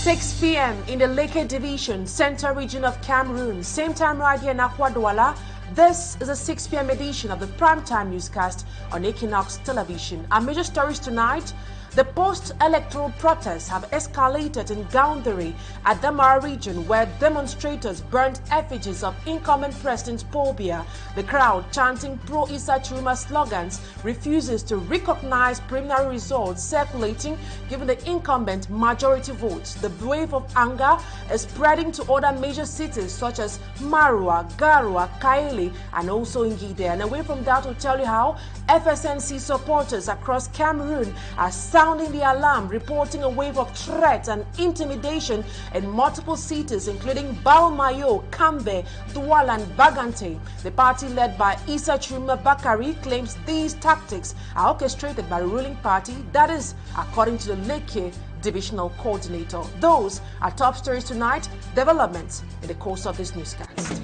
6 p.m. in the Leke Division, Central Region of Cameroon. Same time right here in Akwa Douala. This is a 6 p.m. edition of the Primetime Newscast on Equinoxe Television. Our major stories tonight: the post-electoral protests have escalated in Gaundere at the Mara region, where demonstrators burned effigies of incumbent President Buea. The crowd, chanting pro-Issa Chiruma slogans, refuses to recognize preliminary results circulating given the incumbent majority votes. The wave of anger is spreading to other major cities such as Marua, Garua, Kaili, and also Ngide. And away from that, we'll tell you how FSNC supporters across Cameroon are sounding the alarm, reporting a wave of threats and intimidation in multiple cities, including Baomayo, Kambe, Douala, and Bagante. The party led by Issa Chiruma Bakari claims these tactics are orchestrated by the ruling party, that is, according to the Leke Divisional Coordinator. Those are top stories tonight, developments in the course of this newscast.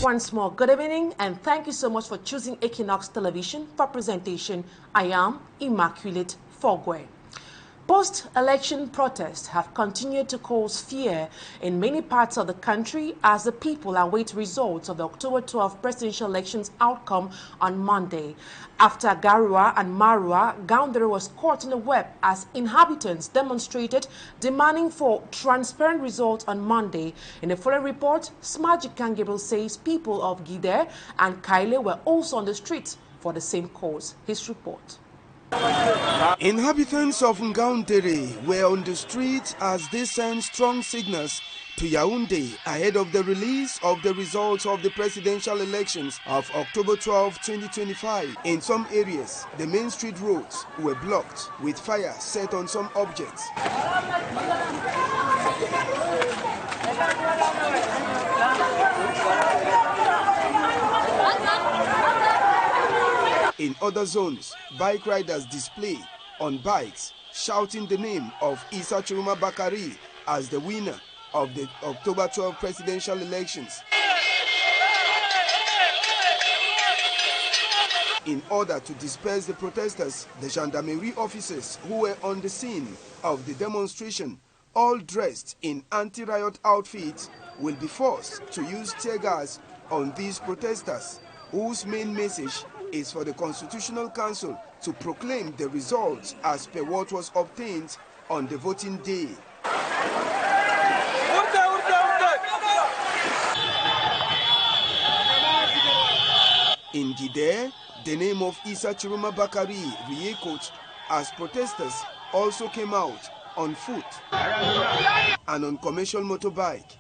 Once more, good evening, and thank you so much for choosing Equinoxe Television for presentation. I am Immaculate Fogwe. Post-election protests have continued to cause fear in many parts of the country as the people await results of the October 12 presidential elections outcome on Monday. After Garua and Marua, Gaundere was caught in the web as inhabitants demonstrated demanding for transparent results on Monday. In the following report, Smaji Kangable says people of Gide and Kaile were also on the streets for the same cause. His report. Inhabitants of Gaundere were on the streets as they sent strong signals to Yaoundé ahead of the release of the results of the presidential elections of October 12, 2025. In some areas, the main street roads were blocked with fire set on some objects. In other zones, bike riders display on bikes, shouting the name of Issa Chiruma Bakari as the winner of the October 12 presidential elections. In order to disperse the protesters, the gendarmerie officers who were on the scene of the demonstration, all dressed in anti-riot outfits, will be forced to use tear gas on these protesters, whose main message is for the Constitutional Council to proclaim the results as per what was obtained on the voting day. In Gide, the name of Issa Chiruma Bakari re-echoed as protesters also came out on foot and on commercial motorbike.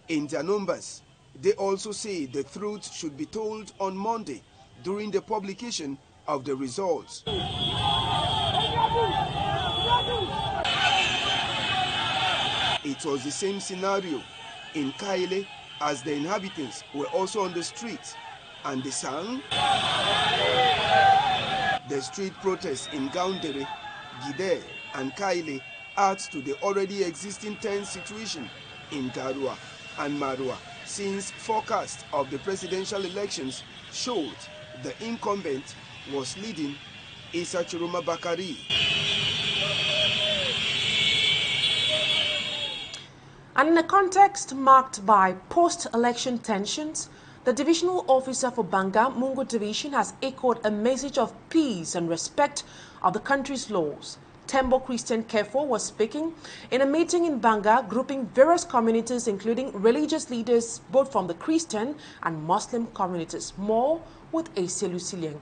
In their numbers, they also say the truth should be told on Monday during the publication of the results. It was the same scenario in Kaile as the inhabitants were also on the streets and they sang. The street protests in Gaundere, Gide and Kaile adds to the already existing tense situation in Garua and Marua, since forecast of the presidential elections showed the incumbent was leading Issa Chiruma Bakari. And in a context marked by post-election tensions, the divisional officer for Mbanga, Mungo Division, has echoed a message of peace and respect of the country's laws. Tembo Christian Kefo was speaking in a meeting in Mbanga, grouping various communities, including religious leaders, both from the Christian and Muslim communities. More with AC Luciliengu.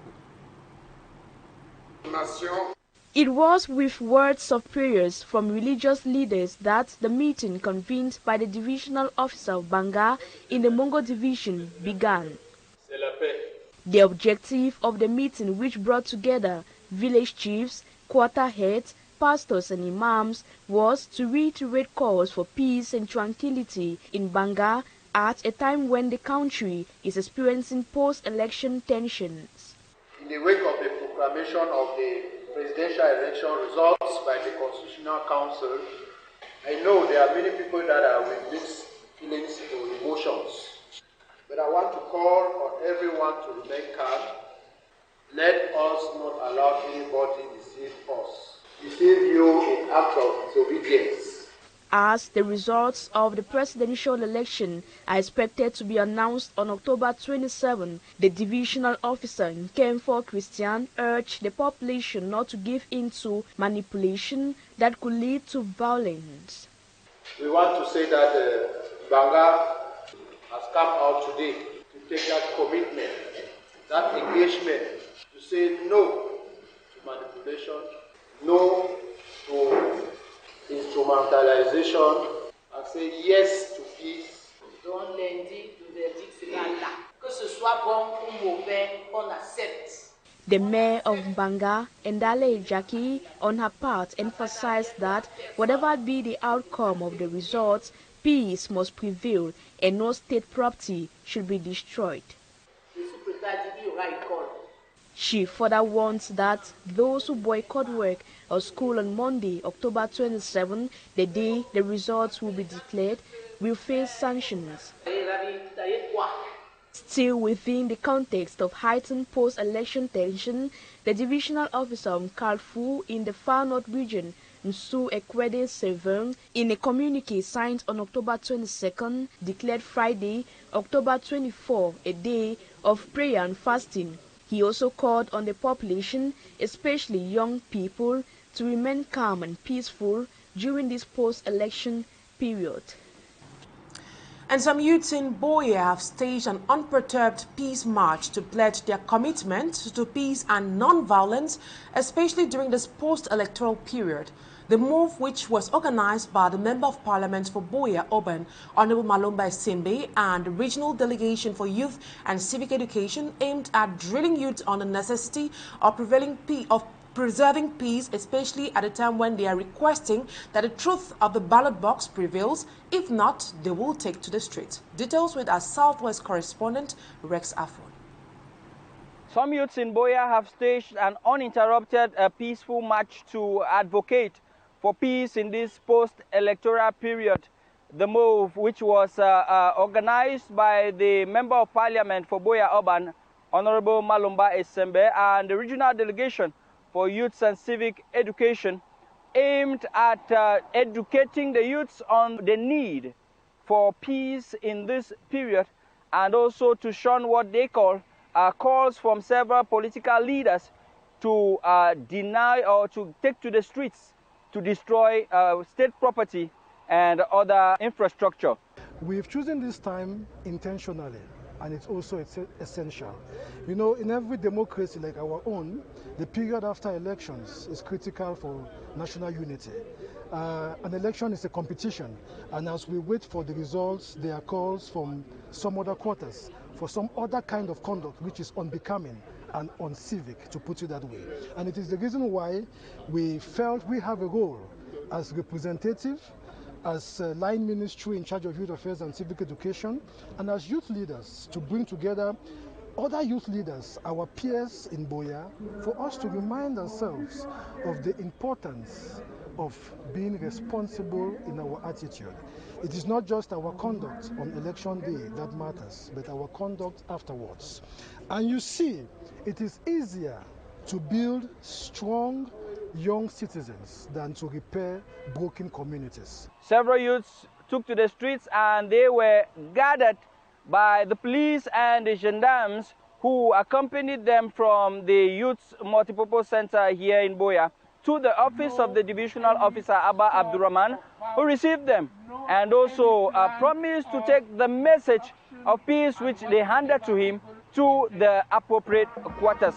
It was with words of prayers from religious leaders that the meeting convened by the divisional officer of Mbanga in the Mungo Division began. The objective of the meeting, which brought together village chiefs, quarter heads, pastors and imams, was to reiterate calls for peace and tranquility in Mbanga at a time when the country is experiencing post-election tensions. In the wake of the proclamation of the presidential election results by the Constitutional Council, I know there are many people that are with mixed feelings or emotions. But I want to call on everyone to remain calm. Let us not allow anybody deceive us, deceive you in act of disobedience. As the results of the presidential election are expected to be announced on October 27, the divisional officer in Kalfou Christian urged the population not to give in to manipulation that could lead to violence. We want to say that Mbanga has come out today to take that commitment, that engagement, to say no to manipulation, no to instrumentalization, and say yes to peace. Donc lundi, le verdict sera là. Que ce soit bon ou mauvais, on accepte. The mayor of Mbanga, Ndale Jackie, on her part emphasized that whatever be the outcome of the results, peace must prevail and no state property should be destroyed. She further warns that those who boycott work or school on Monday, October 27, the day the results will be declared, will face sanctions. Still within the context of heightened post-election tension, the divisional officer of Kalfou in the Far North region, Nous, détenons, in a communique signed on October 22nd, declared Friday, October 24, a day of prayer and fasting. He also called on the population, especially young people, to remain calm and peaceful during this post-election period. And some youths in Buea have staged an unperturbed peace march to pledge their commitment to peace and non-violence, especially during this post-electoral period. The move, which was organized by the Member of Parliament for Buea Urban, Honorable Malumba Simbe, and the Regional Delegation for Youth and Civic Education, aimed at drilling youth on the necessity of preserving peace, especially at a time when they are requesting that the truth of the ballot box prevails. If not, they will take to the streets. Details with our Southwest correspondent, Rex Afon. Some youths in Buea have staged an uninterrupted peaceful march to advocate for peace in this post-electoral period. The move, which was organized by the Member of Parliament for Buea Urban, Honorable Malumba Esembe, and the Regional Delegation for Youth and Civic Education, aimed at educating the youths on the need for peace in this period, and also to shun what they call calls from several political leaders to deny or to take to the streets to destroy state property and other infrastructure. We've chosen this time intentionally, and it's also essential. You know, in every democracy like our own, the period after elections is critical for national unity. An election is a competition, and as we wait for the results, there are calls from some other quarters for some other kind of conduct which is unbecoming and uncivic, to put it that way. And it is the reason why we felt we have a role as representative, as line ministry in charge of youth affairs and civic education, and as youth leaders to bring together other youth leaders, our peers in Buea, for us to remind ourselves of the importance of being responsible in our attitude. It is not just our conduct on election day that matters, but our conduct afterwards. And you see, it is easier to build strong young citizens than to repair broken communities. Several youths took to the streets and they were gathered by the police and the gendarmes who accompanied them from the Youth Multipurpose Center here in Buea to the office of the Divisional Officer Abba Abdurrahman, who received them and also promised to take the message of peace which they handed to him to the appropriate quarters.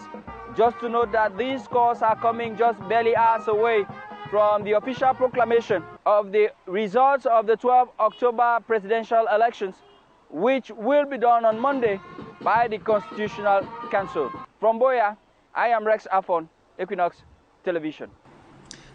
Just to note that these calls are coming just barely hours away from the official proclamation of the results of the 12 October presidential elections, which will be done on Monday by the Constitutional Council. From Buea, I am Rex Afon, Equinoxe Television.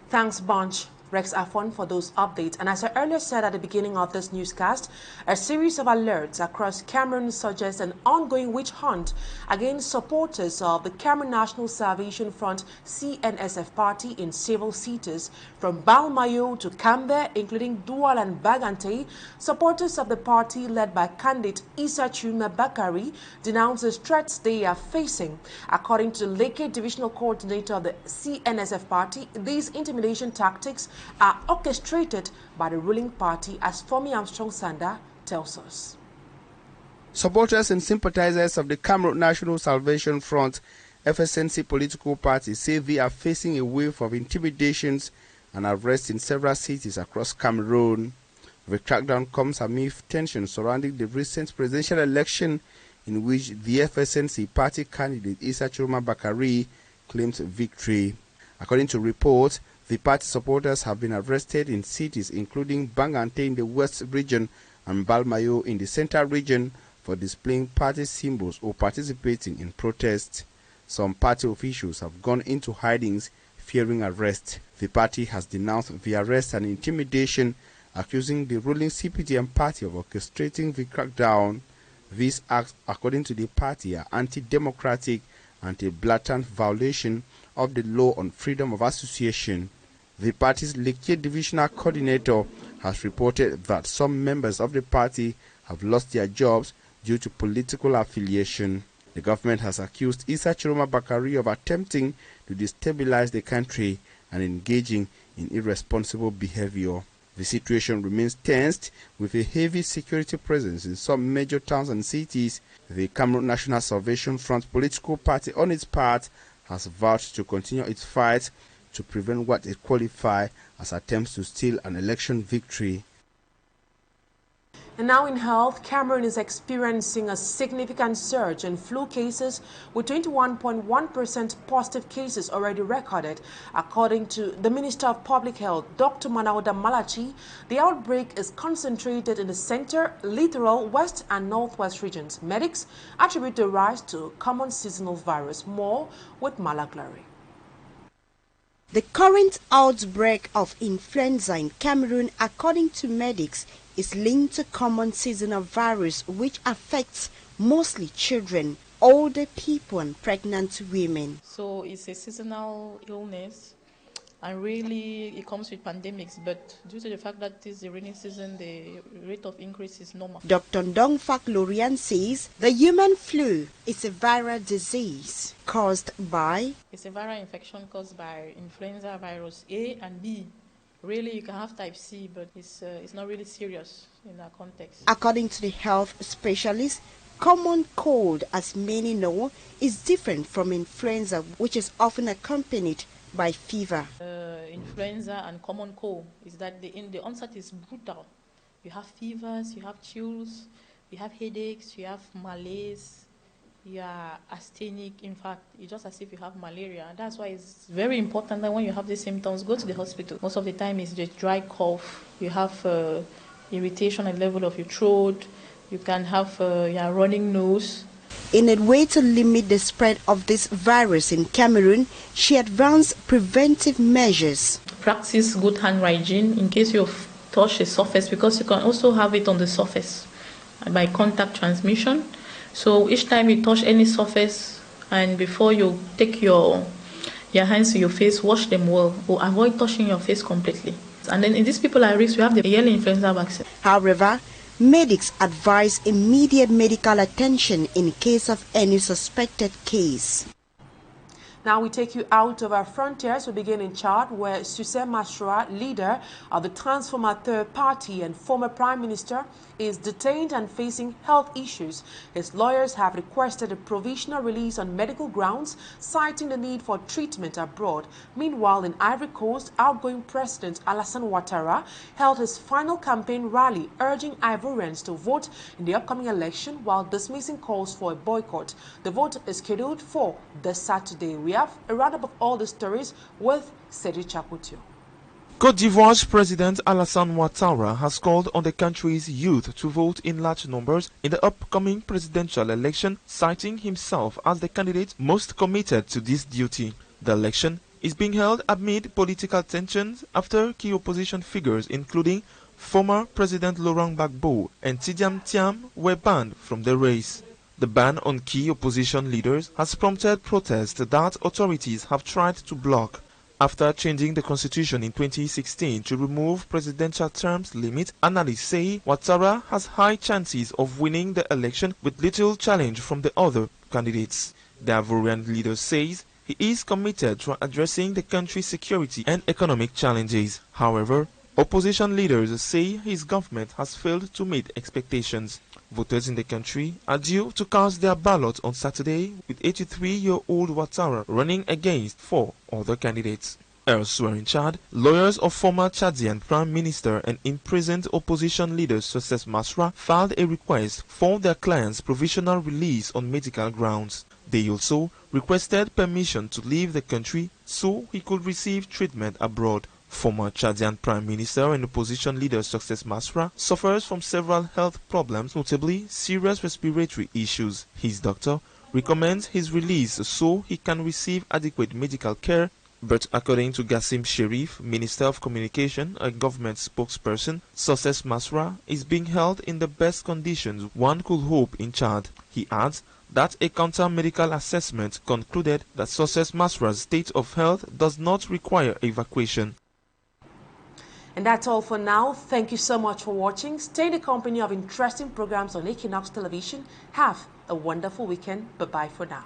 Thanks, Bunch. Rex Afon for those updates. And as I earlier said at the beginning of this newscast, a series of alerts across Cameroon suggest an ongoing witch hunt against supporters of the Cameroon National Salvation Front CNSF party in several cities from Balmayo to Cambe, including Douala and Bagante. Supporters of the party led by candidate Issa Chuma Bakari denounce the threats they are facing. According to the Leke Divisional Coordinator of the CNSF party, these intimidation tactics are orchestrated by the ruling party, as Fomi Armstrong Sanda tells us. Supporters and sympathizers of the Cameroon National Salvation Front FSNC political party say they are facing a wave of intimidations and arrests in several cities across Cameroon. The crackdown comes amid tensions surrounding the recent presidential election in which the FSNC party candidate Issa Chuma Bakari claims victory. According to reports, the party supporters have been arrested in cities including Bagante in the west region and Balmayo in the central region for displaying party symbols or participating in protests. Some party officials have gone into hidings fearing arrest. The party has denounced the arrest and intimidation, accusing the ruling CPDM party of orchestrating the crackdown. These acts, according to the party, are anti-democratic and a blatant violation of the law on freedom of association. The party's Leke Divisional Coordinator has reported that some members of the party have lost their jobs due to political affiliation. The government has accused Issa Chuma Bakari of attempting to destabilize the country and engaging in irresponsible behavior. The situation remains tensed with a heavy security presence in some major towns and cities. The Cameroon National Salvation Front political party, on its part, has vowed to continue its fight to prevent what it qualifies as attempts to steal an election victory. And now in health, Cameroon is experiencing a significant surge in flu cases with 21.1% positive cases already recorded. According to the Minister of Public Health, Dr. Manauda Malachi, the outbreak is concentrated in the center, littoral, west and northwest regions. Medics attribute the rise to common seasonal virus. More with Malaglary. The current outbreak of influenza in Cameroon, according to medics, is linked to common seasonal virus which affects mostly children, older people and pregnant women. So it's a seasonal illness and really it comes with pandemics, but due to the fact that this is the rainy season, the rate of increase is normal. Dr. Ndongfak Lorian says the human flu is a viral disease caused by... It's a viral infection caused by influenza virus A and B. Really, you can have type C, but it's not really serious in that context. According to the health specialist, common cold, as many know, is different from influenza, which is often accompanied by fever. Influenza and common cold is that the onset is brutal. You have fevers, you have chills, you have headaches, you have malaise, you are asthenic. In fact, it's just as if you have malaria. And that's why it's very important that when you have these symptoms, go to the hospital. Most of the time it's just dry cough. You have irritation at the level of your throat. You can have running nose. In a way to limit the spread of this virus in Cameroon, she advanced preventive measures. Practice good hand hygiene in case you touch a surface, because you can also have it on the surface by contact transmission. So each time you touch any surface and before you take your hands to your face, wash them well or avoid touching your face completely. And then in these people at risk, we have the yearly influenza vaccine. However, medics advise immediate medical attention in case of any suspected case. Now we take you out of our frontiers. We begin in Chad, where Sucé Masroa, leader of the Transformer Third Party and former Prime Minister, is detained and facing health issues. His lawyers have requested a provisional release on medical grounds, citing the need for treatment abroad. Meanwhile, in Ivory Coast, outgoing President Alassane Ouattara held his final campaign rally, urging Ivorians to vote in the upcoming election while dismissing calls for a boycott. The vote is scheduled for this Saturday. We have a roundup of all the stories with Sedi Chakutio. Côte d'Ivoire's President Alassane Ouattara has called on the country's youth to vote in large numbers in the upcoming presidential election, citing himself as the candidate most committed to this duty. The election is being held amid political tensions after key opposition figures including former President Laurent Gbagbo and Tidiane Thiam were banned from the race. The ban on key opposition leaders has prompted protests that authorities have tried to block. After changing the constitution in 2016 to remove presidential terms limit, analysts say Ouattara has high chances of winning the election with little challenge from the other candidates. The Ivorian leader says he is committed to addressing the country's security and economic challenges. However, opposition leaders say his government has failed to meet expectations. Voters in the country are due to cast their ballot on Saturday, with 83-year-old Ouattara running against 4 other candidates. Elsewhere in Chad, lawyers of former Chadian Prime Minister and imprisoned opposition leader Success Masra filed a request for their client's provisional release on medical grounds. They also requested permission to leave the country so he could receive treatment abroad. Former Chadian Prime Minister and opposition leader Success Masra suffers from several health problems, notably serious respiratory issues. His doctor recommends his release so he can receive adequate medical care, but according to Gassim Sherif, Minister of Communication, a government spokesperson, Success Masra is being held in the best conditions one could hope in Chad. He adds that a counter-medical assessment concluded that Success Masra's state of health does not require evacuation. And that's all for now. Thank you so much for watching. Stay in the company of interesting programs on Equinoxe Television. Have a wonderful weekend. Bye-bye for now.